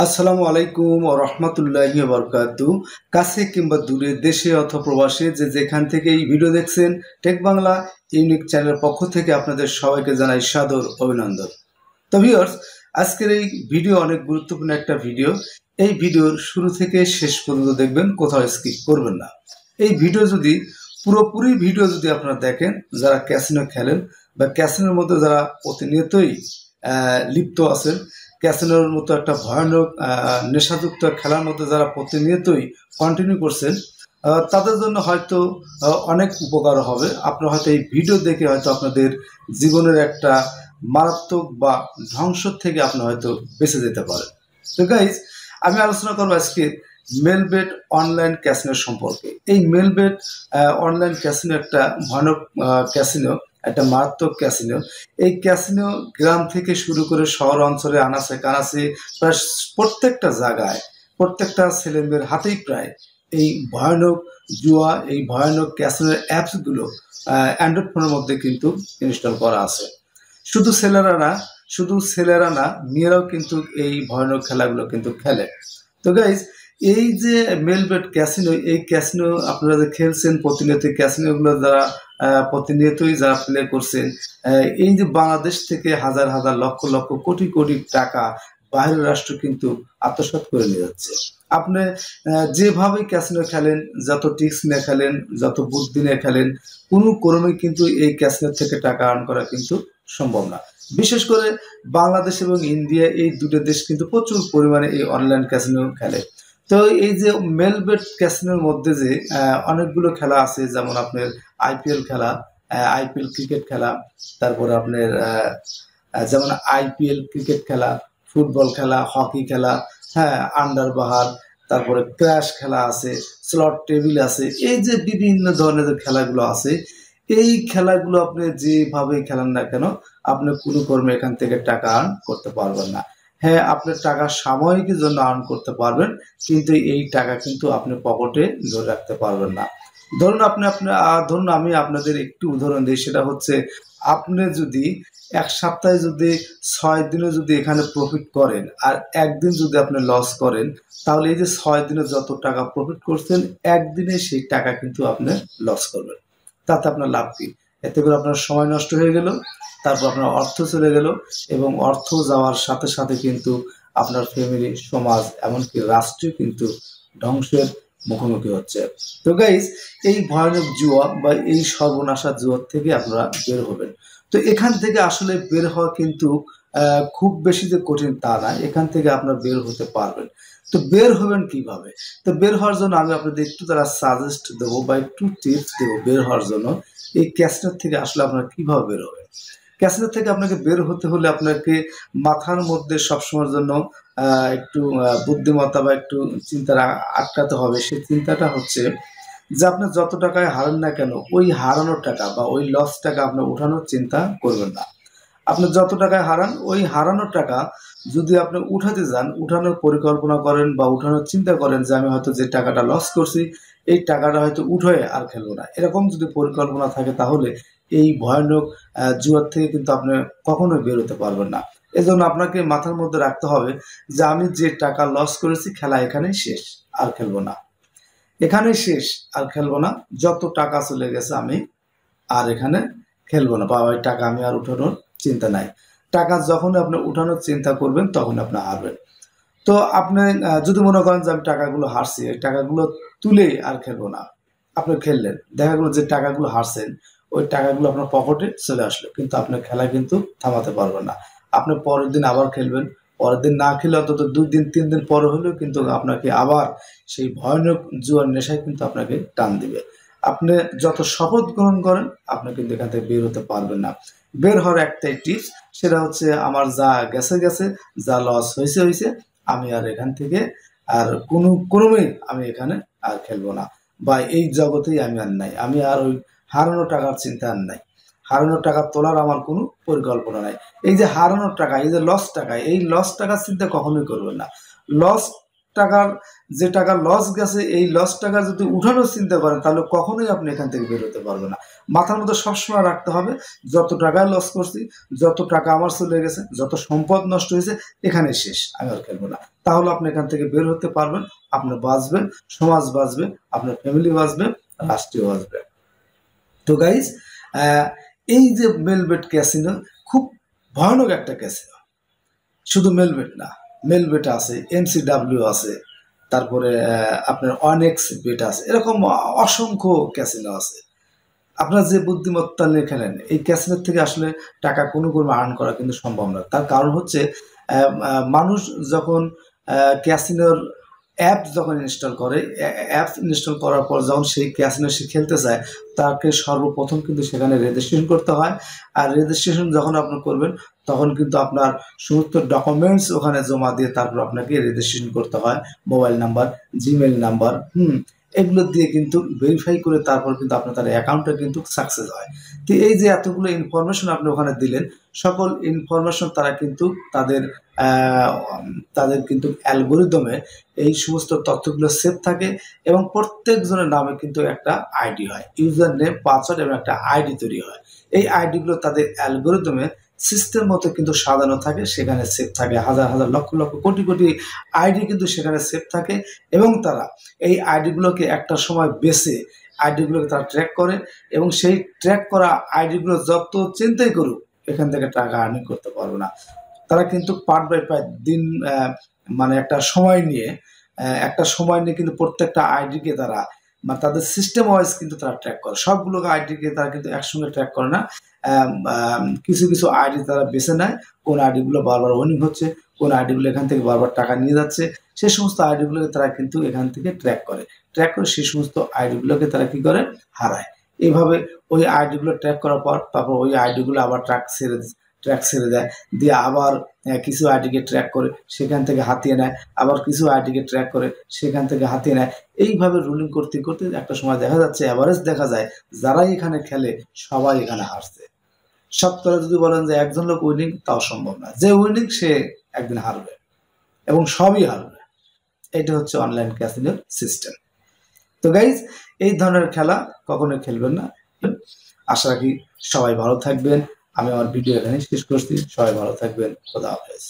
আসসালামু আলাইকুম ও রহমতুল্লাহি ওয়া বারাকাতু। কাছে কিংবা দূরে, দেশে অথবা প্রবাসে, যে যেখান থেকে এই ভিডিও দেখছেন, টেক বাংলা ইউনিক চ্যানেলের পক্ষ থেকে আপনাদের সবাইকে জানাই সাদর অভিনন্দন। তো ভিউয়ার্স, আজকের এই ভিডিও অনেক গুরুত্বপূর্ণ একটা ভিডিও। এই ভিডিওর শুরু থেকে শেষ পর্যন্ত দেখবেন, কোথাও স্কিপ করবেন না। এই ভিডিও যদি পুরোপুরি ভিডিও যদি আপনারা দেখেন, যারা ক্যাসিনো খেলেন বা ক্যাসিনোর মধ্যে যারা প্রতিনিয়তই লিপ্ত আছেন, ক্যাসিনোর মতো একটা ভয়ানক নেশাযুক্ত খেলার মধ্যে যারা প্রতিনিয়তই কন্টিনিউ করছেন, তাদের জন্য হয়তো অনেক উপকার হবে। আপনারা হয়তো এই ভিডিও দেখে হয়তো আপনাদের জীবনের একটা মারাত্মক বা ধ্বংস থেকে আপনি হয়তো বেঁচে যেতে পারেন। তো গাইজ, আমি আলোচনা করবো আজকে মেলবেট অনলাইন ক্যাসিনো সম্পর্কে। এই মেলবেট অনলাইন ক্যাসিনো একটা ভয়ানক ক্যাসিনো, একটা মারাত্মক ক্যাসিনো। এই ক্যাসিনো গ্রাম থেকে শুরু করে শহর অঞ্চলে আনাচে কানাচে প্রায় প্রত্যেকটা জায়গায়, প্রত্যেকটা ছেলেমেয়ের হাতেই প্রায় এই ভয়ানক জুয়া, এই ভয়ানক ক্যাসিনোর অ্যাপসগুলো অ্যান্ড্রয়েড ফোনের মধ্যে কিন্তু ইনস্টল করা আছে। শুধু ছেলেরা না, মেয়েরাও কিন্তু এই ভয়ানক খেলাগুলো কিন্তু খেলে। তো গাইজ, এই যে মেলবেট ক্যাসিনো, এই ক্যাসিনো আপনারা যে খেলছেন প্রতিনিয়ত, ক্যাসিনোগুলো যারা প্রতিনিয়তই যারা প্লে করছেন, এই যে বাংলাদেশ থেকে হাজার হাজার লক্ষ লক্ষ কোটি কোটি টাকা বাইরের রাষ্ট্র কিন্তু আত্মসাৎ করে নিয়ে যাচ্ছে। আপনি যেভাবে ক্যাসিনো খেলেন, যত টিক্স নিয়ে খেলেন, যত বুদ্ধি নিয়ে খেলেন, কোনো ক্রমেই কিন্তু এই ক্যাসিনো থেকে টাকা আর্ন করা কিন্তু সম্ভব না। বিশেষ করে বাংলাদেশ এবং ইন্ডিয়া, এই দুটো দেশ কিন্তু প্রচুর পরিমাণে এই অনলাইন ক্যাসিনো খেলে। তো এই যে মেলবেট ক্যাসিনোর মধ্যে যে অনেকগুলো খেলা আছে, যেমন আপনার আইপিএল খেলা, আইপিএল ক্রিকেট খেলা, তারপরে আপনার যেমন আইপিএল ক্রিকেট খেলা, ফুটবল খেলা, হকি খেলা, হ্যাঁ, আন্ডার বাহার, তারপরে ক্র্যাশ খেলা আছে, স্লট টেবিল আছে। এই যে বিভিন্ন ধরনের যে খেলাগুলো আছে, এই খেলাগুলো আপনি যেভাবে খেলেন না কেন, আপনি কোনো কর্মে এখান থেকে টাকা আর্ন করতে পারবেন না। হ্যাঁ, আপনার টাকা সাময়িকের জন্য আর্ন করতে পারবেন, কিন্তু এই টাকা কিন্তু আপনি পকেটে ধরে রাখতে পারবেন না। ধরুন আমি আপনাদের একটু উদাহরণ দিই। সেটা হচ্ছে, আপনি যদি এক সপ্তাহে যদি 6 দিনে যদি এখানে প্রফিট করেন আর একদিন যদি আপনি লস করেন, তাহলে এই যে 6 দিনে যত টাকা প্রফিট করছেন, একদিনে সেই টাকা কিন্তু আপনি লস করবেন। তাতে আপনার লাভ কি? এতে করে আপনার সময় নষ্ট হয়ে গেল, তারপর আপনার অর্থ চলে গেল, এবং অর্থ যাওয়ার সাথে সাথে কিন্তু আপনার ফ্যামিলি, সমাজ, এমনকি রাষ্ট্রীয় কিন্তু ধ্বংসের মুখোমুখি হচ্ছে। তো গাইজ, এই ভয়ানক জুয়া বা এই সর্বনাশা জুয়ার থেকে আপনারা বের হবেন। তো এখান থেকে আসলে বের হওয়া কিন্তু খুব বেশি যে কঠিন তা না, এখান থেকে আপনারা বের হতে পারবেন। তো বের হবেন কিভাবে? তো বের হওয়ার জন্য আমি আপনাদের একটু তারা সাজেস্ট দেবো বা একটু টিপস দেবো বের হওয়ার জন্য। এই ক্যাসিনো থেকে আসলে আপনারা কিভাবে বের হবেন? ক্যাসিনো থেকে আপনাকে বের হতে হলে আপনাকে মাথার মধ্যে সবসময়ের জন্য একটু বুদ্ধিমত্তা বা একটু চিন্তা আটকাতে হবে। সেই চিন্তাটা হচ্ছে যে, আপনি যত টাকায় হারান না কেন, ওই হারানোর টাকা বা ওই লস টাকা আপনি উঠানোর চিন্তা করবেন না। আপনি যত টাকায় হারান, ওই হারানোর টাকা যদি আপনি উঠাতে যান, উঠানোর পরিকল্পনা করেন বা উঠানোর চিন্তা করেন যে আমি হয়তো যে টাকাটা লস করছি, এই টাকাটা হয়তো উঠে আর খেলবো না, এরকম যদি পরিকল্পনা থাকে, তাহলে এই ভয়ানক জুয়ার থেকে কিন্তু আপনি কখনোই বের হতে পারবেন না। এজন্য আপনাকে মাথার মধ্যে রাখতে হবে যে আমি যে টাকা লস করেছি, খেলা এখানেই শেষ, আর খেলবো না। এখানেই শেষ, আর খেলবো না। যত টাকা চলে গেছে, আমি আর এখানে খেলবো না, বা ওই টাকা আমি আর উঠানোর চিন্তা নাই। টাকা যখন আপনি উঠানোর চিন্তা করবেন, তখন আপনি হারবেন। তো আপনি যদি মনে করেন যে আমি টাকাগুলো হারছি, এই টাকাগুলো তুলে আর খেলবো না, আপনি খেললেন, দেখা গেলো যে টাকাগুলো হারছেন, ওই টাকাগুলো আপনার পকেটে চলে আসলো, কিন্তু আপনার খেলা কিন্তু থামাতে পারবেন না। আপনি পরের দিন আবার খেলবেন, পরের দিন না খেলে অন্তত 2 দিন 3 দিন পরে হলেও কিন্তু আপনাকে আবার সেই ভয়ানক জুয়ার নেশায় কিন্তু আপনাকে টান দিবে। আপনি যত শপথ গ্রহণ করেন, আপনি কিন্তু এখান থেকে বের হতে পারবেন না। বের হওয়ার একটাই টিপস, সেটা হচ্ছে আমার যা গেছে গেছে, যা লস হয়েছে হয়েছে, আমি আর এখান থেকে আর কোনো ক্রমেই আমি এখানে আর খেলবো না, বা এই জগতেই আমি আর নাই। আমি আর ওই হারানো টাকার চিন্তা আর নাই, হারানোর টাকা তোলার আমার কোনো পরিকল্পনা নাই। এই যে হারানোর টাকা, এই যে লস টাকা, এই লস টাকার চিন্তা কখনোই করবেন না। লস টাকার যে টাকা লস গেছে এই লস টাকা যদি উঠানোর চিন্তা করেন তাহলে কখনোই আপনি এখান থেকে বের হতে পারবেন না। মাথার মধ্যে সবসময় রাখতে হবে যত টাকায় লস করছি, যত টাকা আমার চলে গেছে, যত সম্পদ নষ্ট হয়েছে, এখানে শেষ, আমি আর খেলবো না। তাহলে আপনি এখান থেকে বের হতে পারবেন, আপনি বাঁচবেন, সমাজ বাঁচবে, আপনার ফ্যামিলি বাঁচবে, রাষ্ট্রীয় বাঁচবে। তো গাইজ, এই যে মেলবেট ক্যাসিনো খুব ভয়ানক একটা ক্যাসিনো। শুধু মেলবেট না, মেলবেট আছে, MCW আছে, তারপরে আপনার অনেক্স বেট আছে, এরকম অসংখ্য ক্যাসিনো আছে। আপনার যে বুদ্ধিমত্তা নিয়ে খেলেন এই ক্যাসিনোর থেকে আসলে টাকা কোনো ক্রমে আর্ন করা কিন্তু সম্ভব না। তার কারণ হচ্ছে মানুষ যখন ক্যাসিনোর অ্যাপ যখন ইনস্টল করে, অ্যাপ ইনস্টল করার পর যখন সেই ক্যাসিনো সে খেলতে চায়, তাকে সর্বপ্রথম কিন্তু সেখানে রেজিস্ট্রেশন করতে হয়। আর রেজিস্ট্রেশন যখন আপনি করবেন তখন কিন্তু আপনার সমস্ত ডকুমেন্টস ওখানে জমা দিয়ে তারপর আপনাকে রেজিস্ট্রেশন করতে হয়। মোবাইল নাম্বার, জিমেইল নাম্বার, এগুলো দিয়ে কিন্তু ভেরিফাই করে তারপর কিন্তু আপনার তার অ্যাকাউন্টটা কিন্তু সাকসেস হয়। তো এই যে এতগুলো ইনফরমেশন আপনি ওখানে দিলেন, সকল ইনফরমেশন তারা কিন্তু তাদের তাদের কিন্তু অ্যালগোরিদমে এই সমস্ত তথ্যগুলো সেভ থাকে এবং প্রত্যেকজনের নামে কিন্তু একটা আইডি হয়, ইউজার নেম, পাসওয়ার্ড এবং একটা আইডি তৈরি হয়। এই আইডিগুলো তাদের অ্যালগোরিদমে সিস্টেম মতো কিন্তু সাজানো থাকে, সেখানে সেভ থাকে হাজার হাজার লক্ষ লক্ষ কোটি কোটি আইডি কিন্তু সেখানে সেভ থাকে। এবং তারা এই আইডিগুলোকে একটা সময় বেছে আইডিগুলোকে তারা ট্র্যাক করে এবং সেই ট্র্যাক করা আইডিগুলো যত চিন্তাই করুক এখান থেকে টাকা আর্নিং করতে পারবে না। তারা কিন্তু পার্ট বাই পার্ট দিন মানে একটা সময় নিয়ে কিন্তু প্রত্যেকটা আইডিকে তারা মানে তাদের সিস্টেম ওয়াইজ কিন্তু তারা ট্র্যাক করে। সবগুলো আইডিকে তারা কিন্তু একসঙ্গে ট্র্যাক করে না। কিছু কিছু আইডি তারা বেছে নেয়, কোন আইডিগুলো বারবার উইনিং হচ্ছে, কোন আইডিগুলো এখান থেকে বারবার টাকা নিয়ে যাচ্ছে, সেই সমস্ত আইডিগুলোকে তারা কিন্তু এখান থেকে ট্র্যাক করে সেই সমস্ত আইডিগুলোকে তারা কি করে, হারায়। এইভাবে ওই আইডিগুলো ট্র্যাক করার পর তারপর ওই আইডিগুলো আবার ট্র্যাক ছেড়ে দেয়, দিয়ে আবার কিছু আইডিকে ট্র্যাক করে সেখান থেকে হাতিয়ে নেয়, আবার কিছু আইডিকে ট্র্যাক করে সেখান থেকে হাতিয়ে নেয়। এইভাবে রুলিং করতে করতে একটা সময় দেখা যাচ্ছে, অ্যাভারেজ দেখা যায় যারাই এখানে খেলে সবাই এখানে হারছে। শতকরা যদি বলেন যে একজন লোক উইনিং, তাও সম্ভব না। যে উইনিং সে একদিন হারবে এবং সবই হারবে। এটা হচ্ছে অনলাইন ক্যাসিনোর সিস্টেম। তো গাইজ, এই ধরনের খেলা কখনোই খেলবেন না। আশা রাখি সবাই ভালো থাকবেন। আমি আমার ভিডিও এখানে শেষ করছি। সবাই ভালো থাকবেন। খোদা হাফেজ।